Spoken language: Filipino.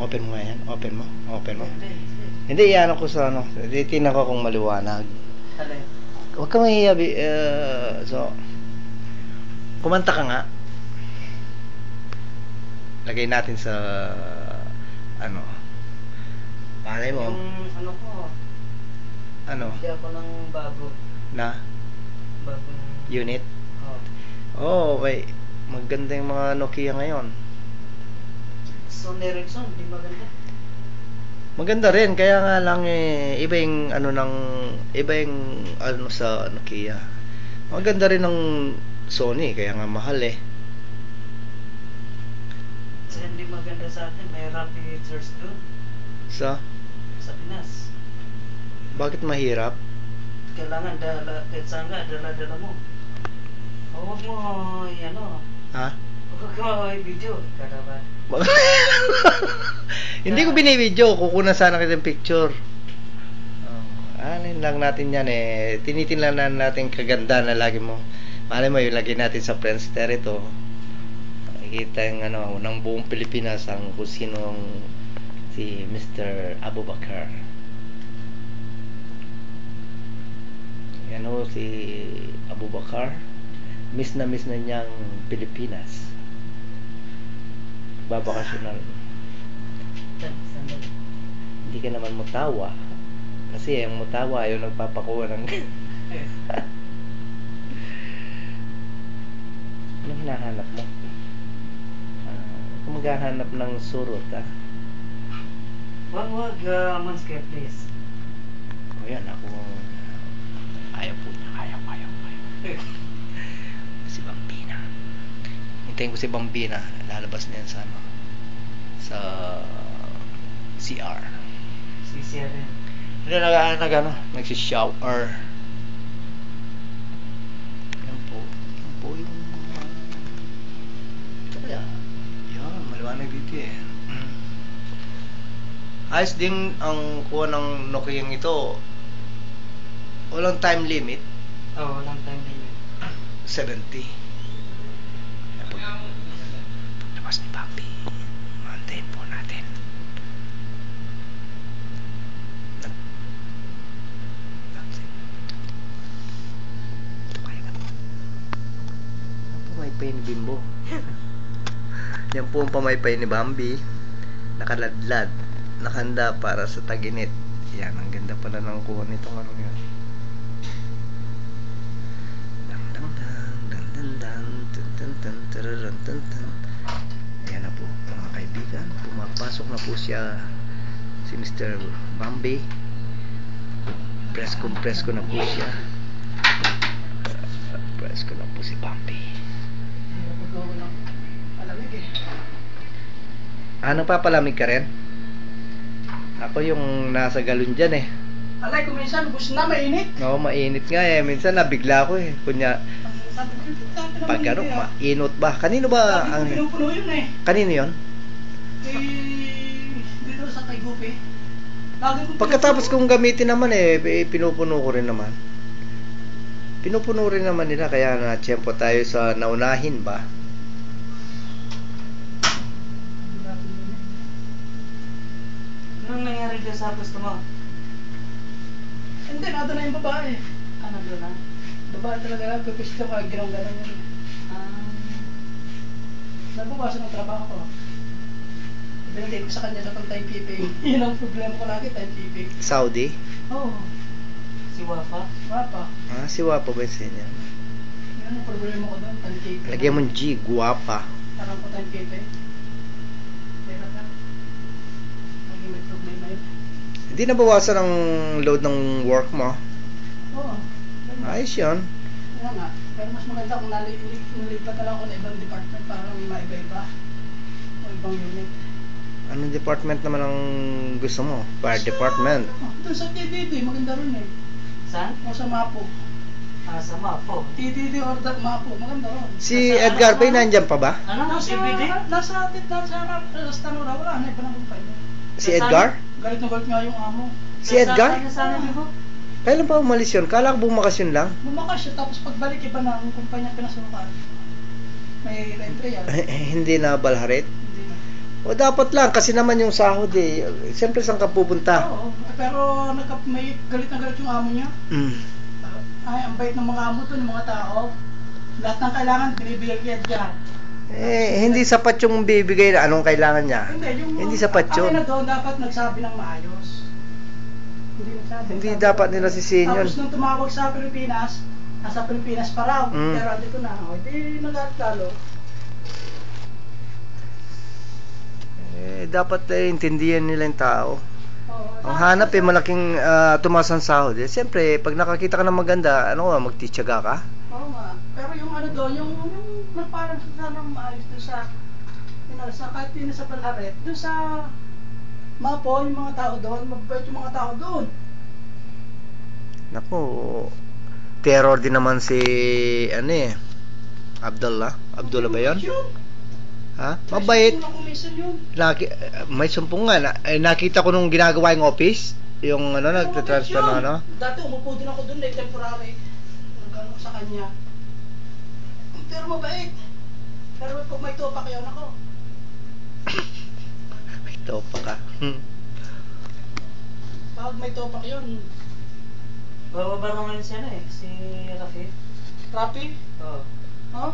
Open mo nga yan. Open mo. Open mo. Hindi, iyan ko sa ano. Titignan ko kung maliwanag. Alay. Huwag ka mahiya. So, kumanta ka nga. Lagay natin sa ano. Malay mo. Yung ano ko, Ano? hindi ako ng bago. Na? Bagong Unit? Oh. Oh, may maganda yung mga Nokia ngayon. Sony Ericsson, di maganda. Maganda rin, kaya nga lang iba yung iba yung ano sa Nokia. Maganda rin ng Sony, kaya nga mahal eh. Kasi hindi maganda sa atin, may rapid features doon. Sa Pinas. Bakit mahirap? Kailangan kahit saan ka, dala-dala mo. Huwag mo, ano, Ha? huwag mo i-video. Karaban. Hindi ko binibidyo, kukunan sana kita ng picture. Anin lang natin yan eh. Tinitingnan natin kaganda na lagi mo. Malay mo yung lagi natin sa Friendster ito. Makikita yung ano, ng buong Pilipinas ang kung sinong si Mr. Abubakar. Yan o, si Abubakar. Miss na niyang Pilipinas. Babakasyonal. Sandali. Hindi ka naman mutawa. Kasi ang mutawa yung nagpapakuha ng... Ano hinahanap mo? Kung maghahanap ng surot, Wag, Manscape, please. O yan, ako... Ayaw po niya, ayaw. Si Bambina. Hintayin ko si Bambina. Lalabas na yan sa ano? Sa... CR. CCR rin. Hindi nagsishower. Yan po yung ito kaya. Yan, maliwanag dito eh. Ayos din ang kuha ng Nokia ito. Walang time limit. Oo, walang time limit. 70. Labas ni Papi. Mantayin po natin. Pamaypay ni Bimbo. Yan po ang pamaypay ni Bambi. Nakaladlad. Nakahanda para sa taginit. Yan, ang ganda pala ng kuha nitong ano yan. Ayan na po mga kaibigan, pumapasok na po siya si Mr. Bambi. Presko na po siya. Presko na po si Bambi. Nagpapalamig ka rin? Ako yung nasa galon dyan eh. Alay, kung minsan, gusto na mainit. Oo, mainit nga eh. Minsan nabigla ko eh. Kunya, pag ano, mainot ba? Kanino ba ang... Pinupuno yun eh. Kanino yun? Dito sa kay Gupi. Pagkatapos kong gamitin naman eh, pinupuno ko rin naman. Pinupuno rin naman nila, kaya na-tiyempo tayo sa naunahin ba? Anong nangyari dyan sa gusto mo? Hindi, nato na yung babae. Ano doon na? Babae talaga, gusto ko, ginong gano'n yun. Nabawasan ng trabaho ko. Binigay ko sa kanya sa pag-timekeeping. Yun ang problema ko lagi, timekeeping. Saudi? Oo. Si Wafa? Wapa. Si Wapa ba yun niya? Yun ang problema ko doon, timekeeping. Lagyan mo G, guwapa. Parang ko timekeeping. Pero ka. Lagi may problema yun. Hindi nabawasan ang load ng work mo. Oo. Ayos yun. Kaya nga. Pero mas maganda kung nalipat na lang ako na ibang department para maiba-iba. O ibang unit. Anong department naman ang gusto mo? Fire department. Doon sa TDD, maganda rin eh. Saan? O sa Mapo. Sa Mapo. TDD or Mapo, maganda rin. Si Edgar Bay nandyan pa ba? Ano? Nasa DVD? Nasa Stanora, wala na, iba na kung paano. Si Edgar? Galit na galit nga yung amo. Si Edgar? Nasaan na mo? Kailan pa umalis yun? Kala ko bumakasyon lang. Bumakas siya, tapos pagbalik iba na ang kumpanya pinasunukan. May trial. Hindi na balharit? Hindi na. O dapat lang, kasi naman yung sahod eh. Siyempre saan ka pupunta? Oo, pero may galit na galit yung amo niya. Mm. Ay, ang bait ng mga amo to, ng mga tao. Lahat ng kailangan, binibigay niya. Hindi sapat yung bibigay na anong kailangan niya. Hindi sapat yun. Ang na doon, dapat nagsabi ng maayos. Hindi nagsabi. Hindi dapat nila sisihin yun. Tapos nung tumawag sa Pilipinas, nasa Pilipinas pa raw. Pero andito na, hindi nag-lalo. Dapat intindihan nila yung tao. Oo, Ang hanap malaking tumaas ang sahod. Siyempre, pag nakakita ka ng maganda, magtitiyaga ka? Oo nga. Pero yung ano doon, yung parang sana maayos doon sa kahit din sa Palharet, doon sa Mapo, yung mga tao doon, mabait yung mga tao doon. Naku, terror din naman si Abdullah ba yun? Ha? Mabait. May sumpong nga. Nakita ko nung ginagawa yung office, yung nagtatransfer ng Dati umupo din ako doon, temporary. Nagano sa kanya. Pero mabait. Pero pag may topak yun ako. May topak ka. Pag may topak yun. Bababa na ngayon siya si Rafi. Rapi? Oo. Oh?